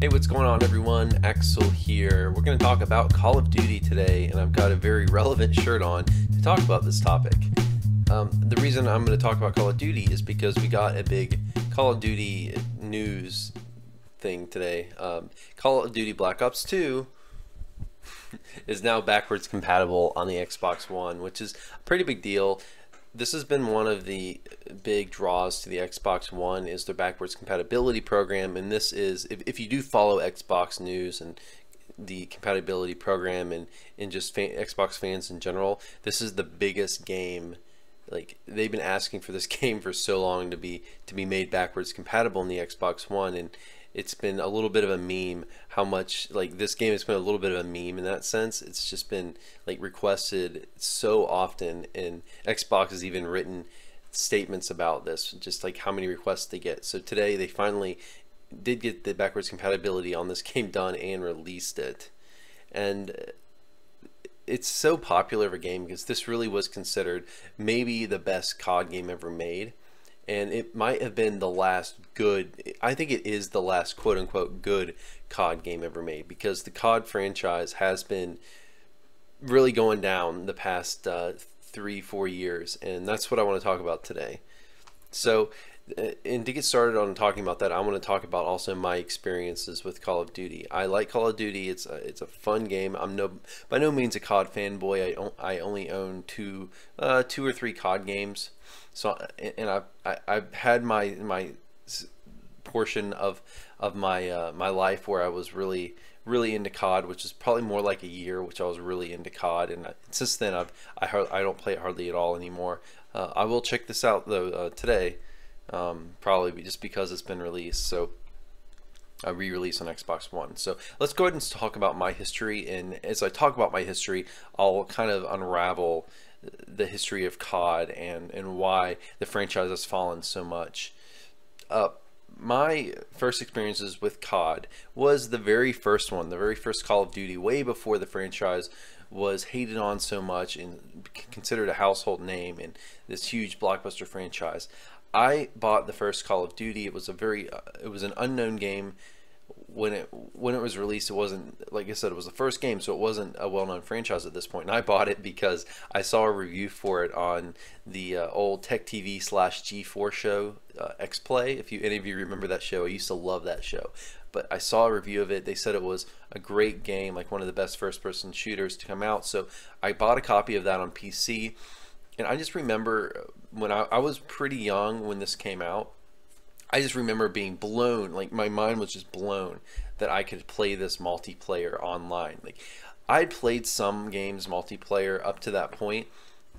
Hey, what's going on, everyone? Axel here. We're going to talk about Call of Duty today, and I've got a very relevant shirt on to talk about this topic. The reason I'm going to talk about Call of Duty is because we got a big Call of Duty news thing today. Call of Duty Black Ops 2 is now backwards compatible on the Xbox One, which is a pretty big deal. This has been one of the big draws to the Xbox One is their backwards compatibility program, and this is, if you do follow Xbox news and the compatibility program and just Xbox fans in general, this is the biggest game. Like, they've been asking for this game for so long to be made backwards compatible in the Xbox One, and it's been a little bit of a meme how much, like, this game has been a little bit of a meme in that sense. It's just been like requested so often, and Xbox has even written statements about this, just like how many requests they get. So today they finally did get the backwards compatibility on this game done and released it. And it's so popular of a game because this really was considered maybe the best COD game ever made. And it might have been the last good, I think it is the last quote-unquote good COD game ever made, because the COD franchise has been really going down the past 3-4 years, and that's what I want to talk about today. So, and to get started on talking about that, I want to talk about also my experiences with Call of Duty. I like Call of Duty. It's a fun game. I'm by no means a COD fanboy. I only own two or three COD games. So, and I've had my portion of my my life where I was really into COD, which is probably more like a year, which I was really into COD, and since then I don't play it hardly at all anymore. I will check this out though today, probably just because it's been released. So a re-release on Xbox One. So let's go ahead and talk about my history, and as I talk about my history, I'll kind of unravel the history of COD and why the franchise has fallen so much. My first experiences with COD was the very first one, the very first Call of Duty, way before the franchise was hated on so much and considered a household name in this huge blockbuster franchise. I bought the first Call of Duty. It was it was an unknown game when it was released. It wasn't, like I said, it was the first game, so it wasn't a well-known franchise at this point. And I bought it because I saw a review for it on the old Tech TV / G4 show, X-Play. If any of you remember that show, I used to love that show. But I saw a review of it. They said it was a great game, like one of the best first-person shooters to come out. So I bought a copy of that on PC. And I just remember when I was pretty young when this came out, I just remember being blown, like my mind was just blown that I could play this multiplayer online. Like, I'd played some games multiplayer up to that point,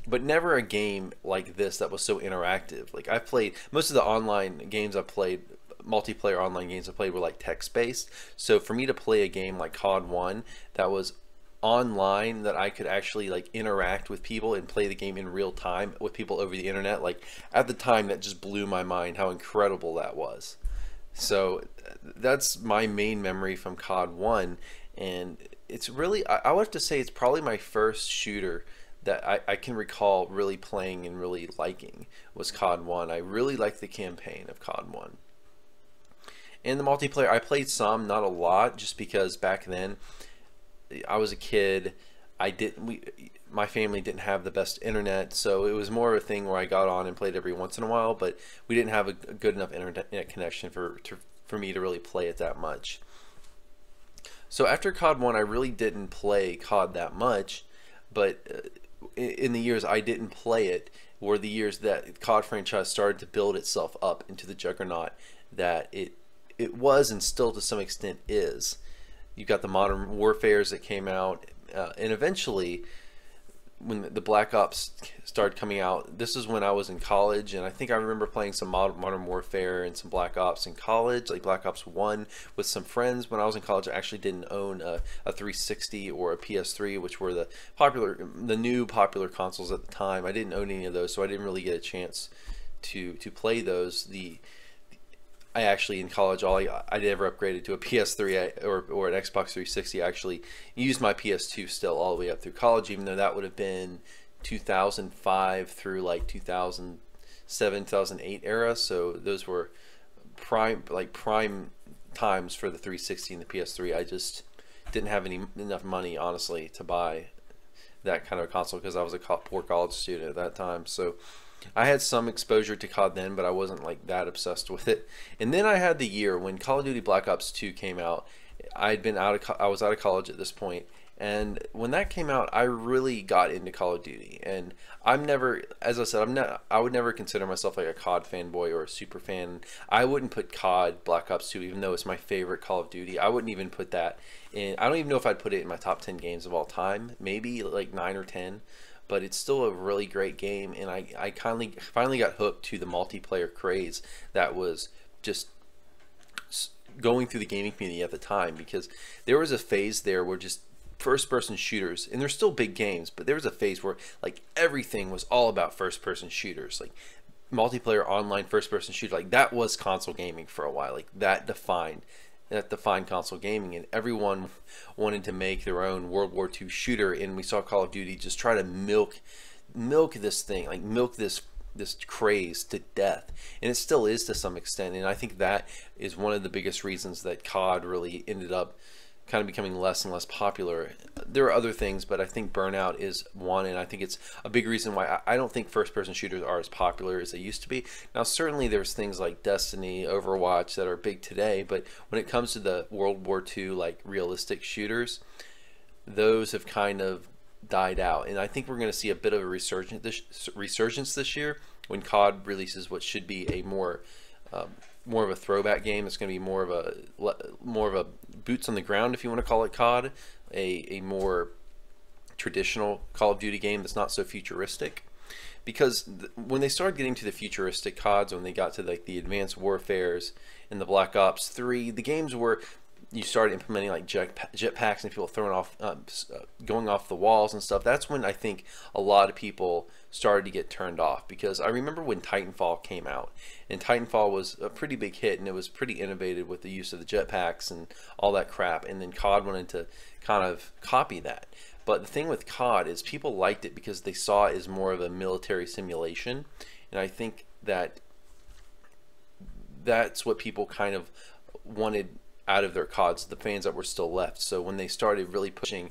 but never a game like this that was so interactive. Like, I've played most of the online games I've played, multiplayer online games I played were like text-based. So for me to play a game like COD 1 that was online, that I could actually like interact with people and play the game in real time with people over the internet, like at the time, that just blew my mind how incredible that was. So that's my main memory from COD 1, and it's really, I would have to say it's probably my first shooter that I can recall really playing and really liking was COD 1. I really liked the campaign of COD 1. And the multiplayer, I played some, not a lot, just because back then I was a kid. My family didn't have the best internet, so it was more of a thing where I got on and played every once in a while, but we didn't have a good enough internet connection for me to really play it that much. So after COD 1, I really didn't play COD that much, but in the years I didn't play it were the years that COD franchise started to build itself up into the juggernaut that it was, and still to some extent is. You've got the Modern Warfares that came out, and eventually when the Black Ops started coming out, this is when I was in college, and I think I remember playing some Modern Warfare and some Black Ops in college, like Black Ops 1 with some friends. When I was in college, I actually didn't own a 360 or a PS3, which were the new popular consoles at the time. I didn't own any of those, so I didn't really get a chance to play those. I actually, in college, I never upgraded to a PS3 or an Xbox 360. I actually used my PS2 still all the way up through college, even though that would have been 2005 through like 2007, 2008 era. So those were prime times for the 360 and the PS3. I just didn't have enough money, honestly, to buy that kind of console because I was a poor college student at that time. So I had some exposure to COD then, but I wasn't like that obsessed with it. And then I had the year when Call of Duty Black Ops 2 came out. I was out of college at this point, and when that came out, I really got into Call of Duty. And I'm never, as I said, I would never consider myself like a COD fanboy or a super fan. I wouldn't put COD Black Ops 2, even though it's my favorite Call of Duty. I wouldn't even put that in. I don't even know if I'd put it in my top 10 games of all time. Maybe like 9 or 10. But it's still a really great game, and I finally got hooked to the multiplayer craze that was just going through the gaming community at the time, because there was a phase there where just first-person shooters, and they're still big games, but there was a phase where like everything was all about first-person shooters, like multiplayer online first-person shooter. Like that was console gaming for a while. Like that defined console gaming, and everyone wanted to make their own World War II shooter, and we saw Call of Duty just try to milk this thing, like milk this craze to death, and it still is to some extent. And I think that is one of the biggest reasons that COD really ended up kind of becoming less and less popular. There are other things, but I think burnout is one, and I think it's a big reason why I don't think first-person shooters are as popular as they used to be. Now, certainly there's things like Destiny, Overwatch that are big today, but when it comes to the World War II, like realistic shooters, those have kind of died out, and I think we're going to see a bit of a resurgence this year when COD releases what should be a more of a throwback game. It's going to be more of a boots on the ground, if you want to call it COD, a more traditional Call of Duty game that's not so futuristic. Because when they started getting to the futuristic CODs, when they got to like the Advanced Warfares and the Black Ops 3, the games were, you started implementing like jetpacks and people throwing off, going off the walls and stuff. That's when I think a lot of people started to get turned off, because I remember when Titanfall came out, and Titanfall was a pretty big hit, and it was pretty innovative with the use of the jetpacks and all that crap, and then COD wanted to kind of copy that. But the thing with COD is people liked it because they saw it as more of a military simulation, and I think that that's what people kind of wanted out of their CODs, the fans that were still left. So when they started really pushing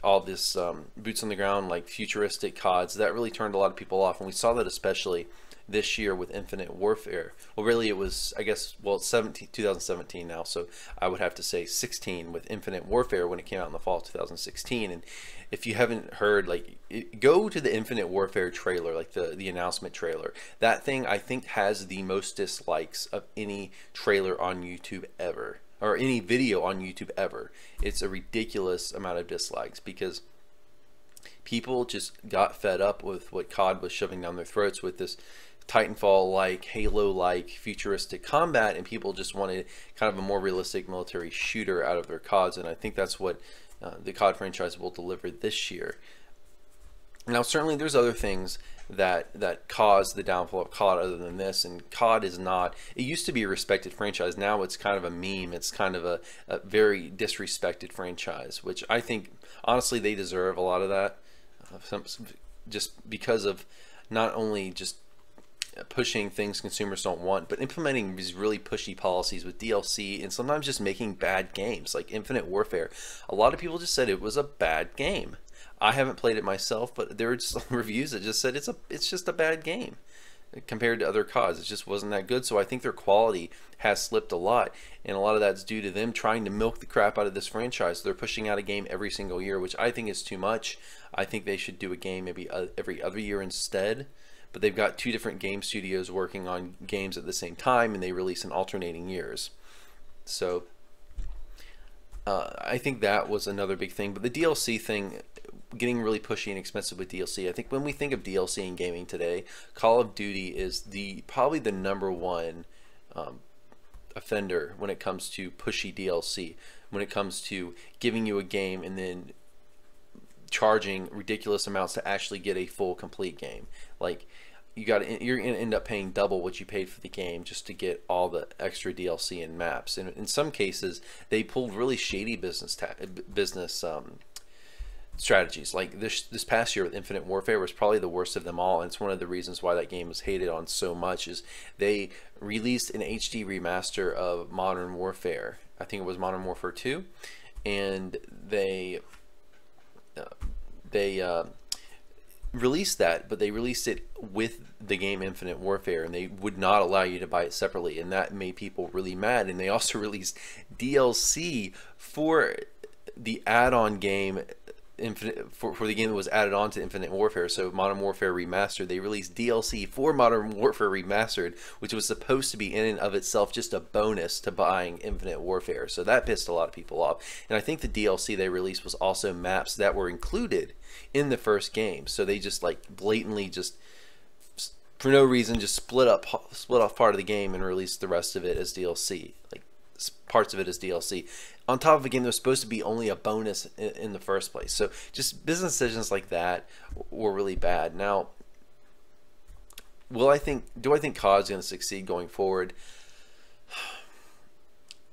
all this boots on the ground, like futuristic CODs, that really turned a lot of people off, and we saw that especially this year with Infinite Warfare. Well, really it was, I guess, well, it's 2017 now, so I would have to say 16 with Infinite Warfare when it came out in the fall of 2016. And if you haven't heard, like, go to the Infinite Warfare trailer, like the announcement trailer. That thing, I think, has the most dislikes of any trailer on YouTube ever, or any video on YouTube ever. It's a ridiculous amount of dislikes because people just got fed up with what COD was shoving down their throats with this Titanfall-like, Halo-like futuristic combat, and people just wanted kind of a more realistic military shooter out of their CODs, and I think that's what the COD franchise will deliver this year. Now, certainly there's other things that caused the downfall of COD other than this, and COD is not, it used to be a respected franchise, now it's kind of a meme, it's kind of a very disrespected franchise, which I think, honestly, they deserve a lot of that, just because of not only just pushing things consumers don't want, but implementing these really pushy policies with DLC, and sometimes just making bad games, like Infinite Warfare. A lot of people just said it was a bad game. I haven't played it myself, but there were just reviews that just said it's just a bad game compared to other CODs. It just wasn't that good. So I think their quality has slipped a lot, and a lot of that's due to them trying to milk the crap out of this franchise. They're pushing out a game every single year, which I think is too much. I think they should do a game maybe every other year instead. But they've got two different game studios working on games at the same time, and they release in alternating years. So I think that was another big thing. But the DLC thing, getting really pushy and expensive with DLC, I think when we think of DLC in gaming today, Call of Duty is probably the #1 offender when it comes to pushy DLC, when it comes to giving you a game and then charging ridiculous amounts to actually get a full complete game. Like, you're gonna end up paying double what you paid for the game just to get all the extra DLC and maps. And in some cases, they pulled really shady business strategies. Like this past year with Infinite Warfare was probably the worst of them all, and it's one of the reasons why that game was hated on so much. Is they released an HD remaster of Modern Warfare. I think it was Modern Warfare 2, and they released that, but they released it with the game Infinite Warfare, and they would not allow you to buy it separately, and that made people really mad. And they also released DLC for the add-on game Infinite for the game that was added on to Infinite Warfare. So Modern Warfare Remastered, they released DLC for Modern Warfare Remastered, which was supposed to be in and of itself just a bonus to buying Infinite Warfare. So that pissed a lot of people off. And I think the DLC they released was also maps that were included in the first game. So they just like blatantly just for no reason just split off part of the game and released the rest of it as DLC. Like parts of it as DLC on top of a game that was supposed to be only a bonus in the first place. So just business decisions like that were really bad. Now, do I think COD's going to succeed going forward?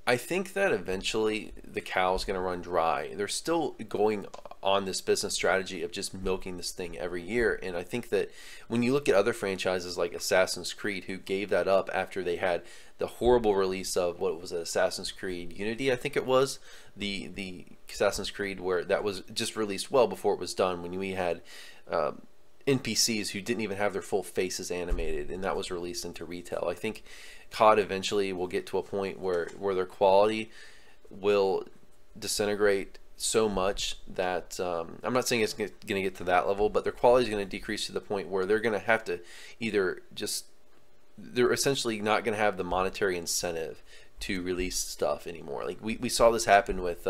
I think that eventually the cow's going to run dry. They're still going on this business strategy of just milking this thing every year, and I think that when you look at other franchises like Assassin's Creed, who gave that up after they had the horrible release of what was it, Assassin's Creed Unity, I think it was the Assassin's Creed where that was just released well before it was done, when we had NPCs who didn't even have their full faces animated, and that was released into retail. I think COD eventually will get to a point where their quality will disintegrate so much that I'm not saying it's going to get to that level, but their quality is going to decrease to the point where they're going to have to they're essentially not going to have the monetary incentive to release stuff anymore. Like we saw this happen with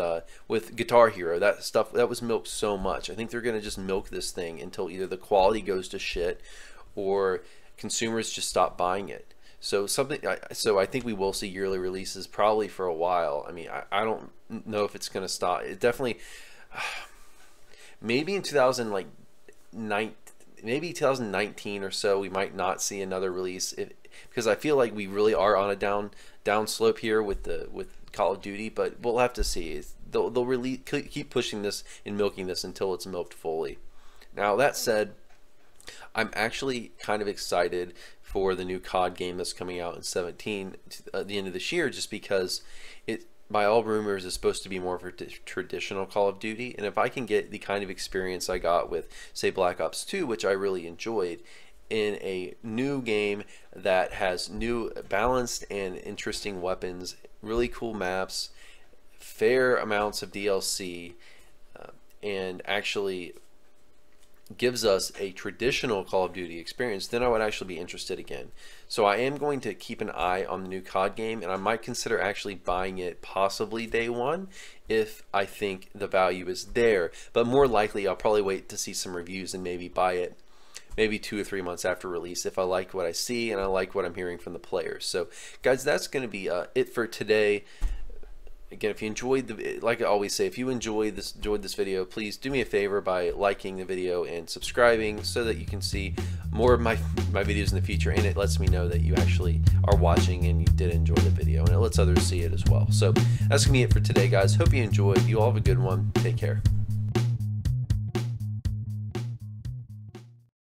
Guitar Hero. That stuff that was milked so much. I think they're going to just milk this thing until either the quality goes to shit or consumers just stop buying it. So I think we will see yearly releases probably for a while. I mean, I don't know if it's going to stop. It definitely, maybe in 2019 or so, we might not see another release because I feel like we really are on a down slope here with Call of Duty. But we'll have to see. They'll really keep pushing this and milking this until it's milked fully. Now that said, I'm actually kind of excited for the new COD game that's coming out in 17 at the end of this year, just because it, by all rumors, is supposed to be more of a traditional Call of Duty. And if I can get the kind of experience I got with, say, Black Ops 2, which I really enjoyed, in a new game that has new balanced and interesting weapons, really cool maps, fair amounts of DLC, and actually gives us a traditional Call of Duty experience, then I would actually be interested again. So I am going to keep an eye on the new COD game, and I might consider actually buying it possibly day one if I think the value is there. But more likely I'll probably wait to see some reviews and maybe buy it maybe 2 or 3 months after release if I like what I see and I like what I'm hearing from the players. So guys, that's going to be it for today. Again, if you enjoyed like I always say, if you enjoyed this video, please do me a favor by liking the video and subscribing so that you can see more of my videos in the future, and it lets me know that you actually are watching and you did enjoy the video, and it lets others see it as well. So that's gonna be it for today, guys. Hope you enjoyed. You all have a good one. Take care.